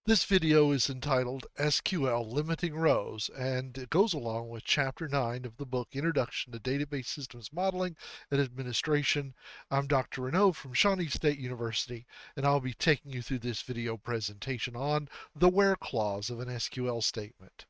This video is entitled SQL Limiting Rows, and it goes along with Chapter 9 of the book Introduction to Database Systems Modeling and Administration. I'm Dr. Reneau from Shawnee State University, and I'll be taking you through this video presentation on the where clause of an SQL statement.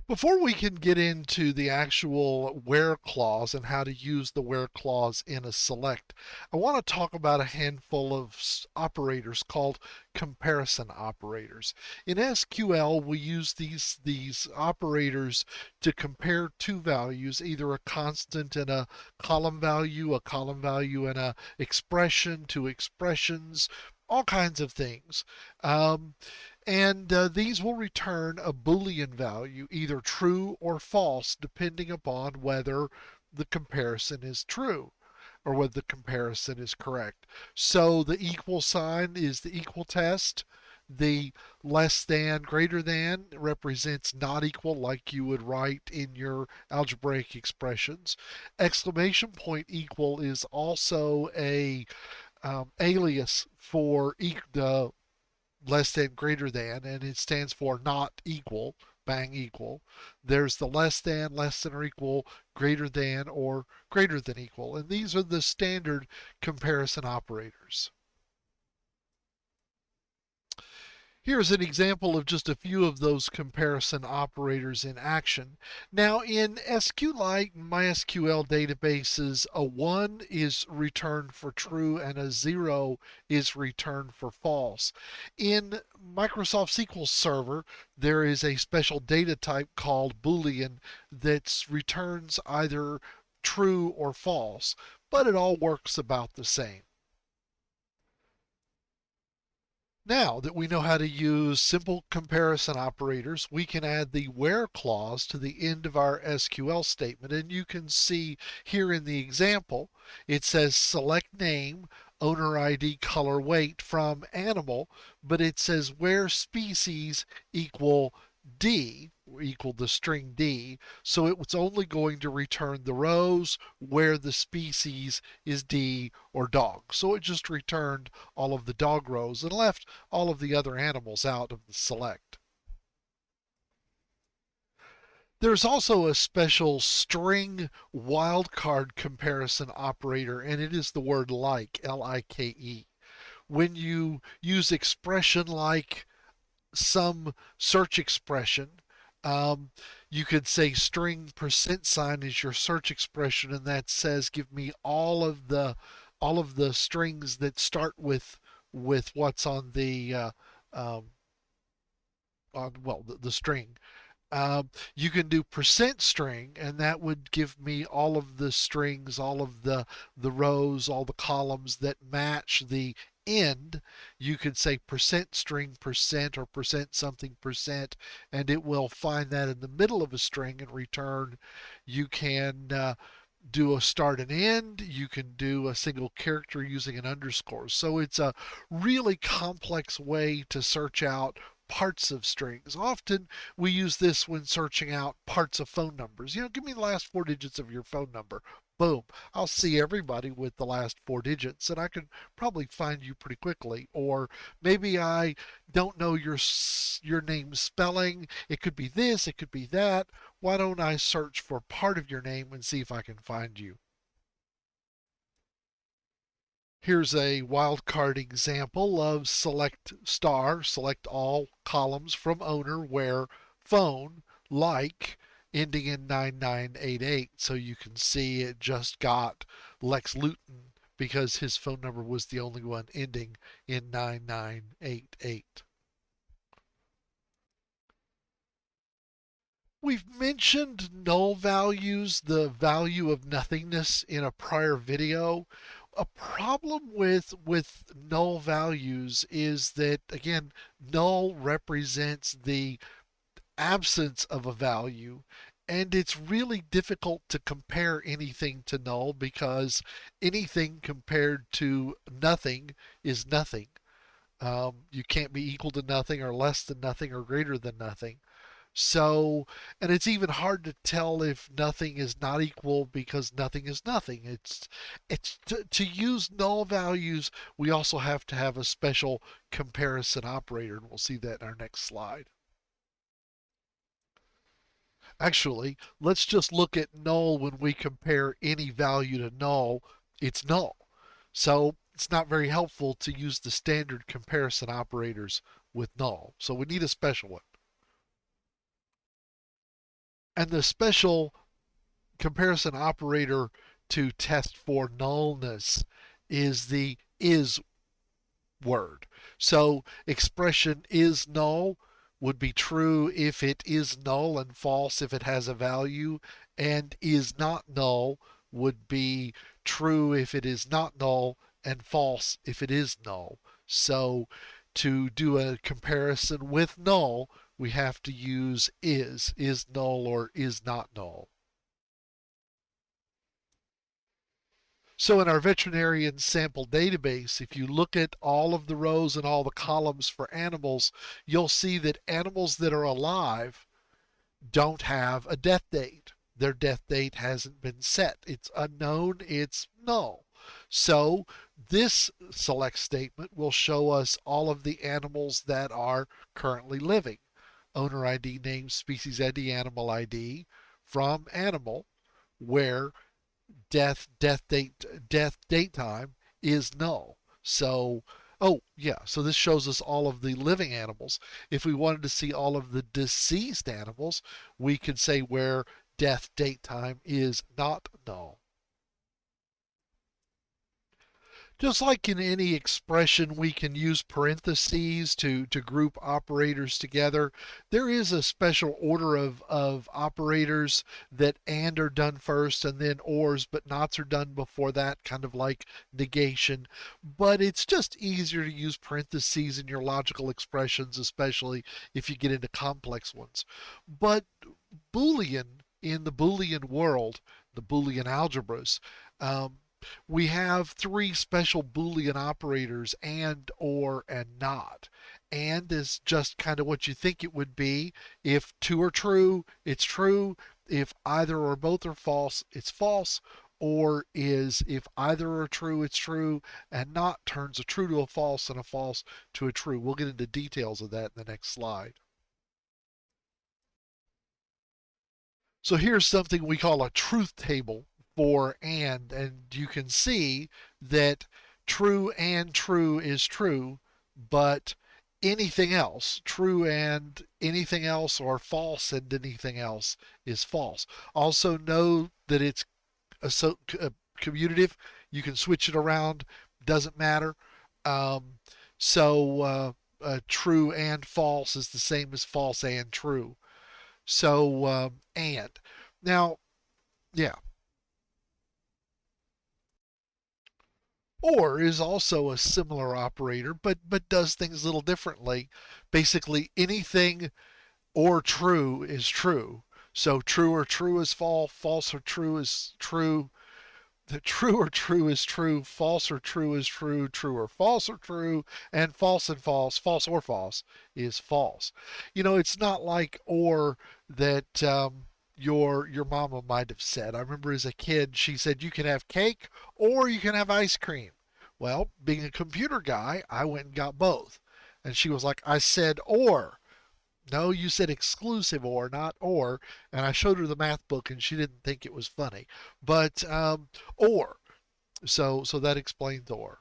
Before we can get into the actual where clause and how to use the where clause in a select, I want to talk about a handful of operators called comparison operators. In SQL, we use these operators to compare two values, either a constant and a column value and a expression, to expressions, all kinds of things. And these will return a Boolean value, either true or false, depending upon whether the comparison is true or whether the comparison is correct. So the equal sign is the equal test. The less than, greater than represents not equal, like you would write in your algebraic expressions. Exclamation point equal is also a alias for the less than, greater than, and it stands for not equal, bang equal. There's the less than or equal, greater than, or greater than equal. And these are the standard comparison operators. Here's an example of just a few of those comparison operators in action. Now in SQLite and MySQL databases, a 1 is returned for true and a 0 is returned for false. In Microsoft SQL Server, there is a special data type called Boolean that returns either true or false, but it all works about the same. Now that we know how to use simple comparison operators, we can add the where clause to the end of our SQL statement. And you can see here in the example, it says select name, owner ID, color, weight from animal, but it says where species equal D, equal the string D, so it's only going to return the rows where the species is D or dog. So it just returned all of the dog rows and left all of the other animals out of the select. There's also a special string wildcard comparison operator, and it is the word like, L-I-K-E. When you use expression like some search expression, you could say string %sign is your search expression, and that says give me all of the strings that start with what's on the the string. You can do %string, and that would give me all of the strings, all of the rows, all the columns that match the end. You could say %string % or %something %, and it will find that in the middle of a string and return. You can do a start and end. You can do a single character using an underscore. So it's a really complex way to search out parts of strings. Often we use this when searching out parts of phone numbers. Give me the last 4 digits of your phone number. Boom. I'll see everybody with the last 4 digits, and I can probably find you pretty quickly. Or maybe I don't know your name spelling. It could be this, it could be that. Why don't I search for part of your name and see if I can find you? Here's a wildcard example of select star, select all columns from owner where phone, like, ending in 9988. So you can see it just got Lex Luton because his phone number was the only one ending in 9988. We've mentioned null values, the value of nothingness, in a prior video. A problem with null values is that, again, null represents the absence of a value, and it's really difficult to compare anything to null because anything compared to nothing is nothing. You can't be equal to nothing or less than nothing or greater than nothing. So, and it's even hard to tell if nothing is not equal because nothing is nothing. It's to use null values, we also have to have a special comparison operator, and we'll see that in our next slide. Actually, let's just look at null when we compare any value to null. It's null. So it's not very helpful to use the standard comparison operators with null. So we need a special one. And the special comparison operator to test for nullness is the is word. So expression is null would be true if it is null and false if it has a value, and is not null would be true if it is not null and false if it is null. So to do a comparison with null, we have to use is null or is not null. So in our veterinarian sample database, if you look at all of the rows and all the columns for animals, you'll see that animals that are alive don't have a death date. Their death date hasn't been set. It's unknown, it's null. So this select statement will show us all of the animals that are currently living. Owner ID, name, species ID, animal ID from animal, where death date time is null. So oh yeah, so this shows us all of the living animals. If we wanted to see all of the deceased animals, we could say where death date time is not null. Just like in any expression, we can use parentheses to group operators together. There is a special order of operators that and are done first and then ors but nots are done before that, kind of like negation. But it's just easier to use parentheses in your logical expressions, especially if you get into complex ones. But Boolean, in the Boolean world, the Boolean algebras, um, we have three special Boolean operators, and, or, and not. And is just kind of what you think it would be. If two are true, it's true. If either or both are false, it's false. Or is if either are true, it's true, and not turns a true to a false and a false to a true. We'll get into details of that in the next slide. So here's something we call a truth table for and you can see that true and true is true, but anything else, true and anything else, or false and anything else is false. Also know that it's commutative. You can switch it around, doesn't matter. Um, true and false is the same as false and true. So, and now, yeah, or is also a similar operator, but does things a little differently. Basically, anything or true is true. So true or true is false, false or true is true, the true or true is true, false or true is true, true or false or true, and false, false or false is false. You know, it's not like or that your mama might have said. I remember as a kid, she said you can have cake or you can have ice cream. Well, being a computer guy, I went and got both. And she was like, I said or. No, you said exclusive or, not or. And I showed her the math book and she didn't think it was funny. But or. So that explains or.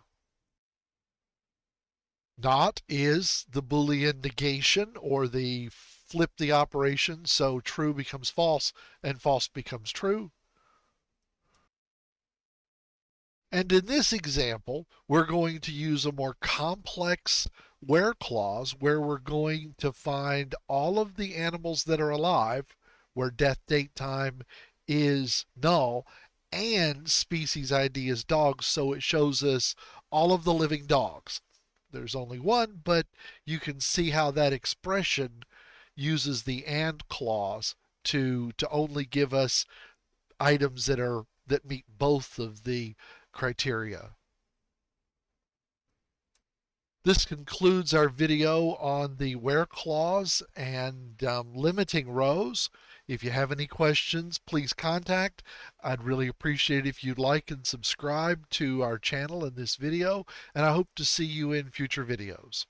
Not is the Boolean negation or the flip the operation so true becomes false and false becomes true. And in this example, we're going to use a more complex where clause where we're going to find all of the animals that are alive where death date time is null and species ID is dogs, so it shows us all of the living dogs. There's only one, but you can see how that expression uses the and clause to only give us items that meet both of the criteria. This concludes our video on the where clause and limiting rows. If you have any questions, please contact. I'd really appreciate if you'd like and subscribe to our channel in this video, and I hope to see you in future videos.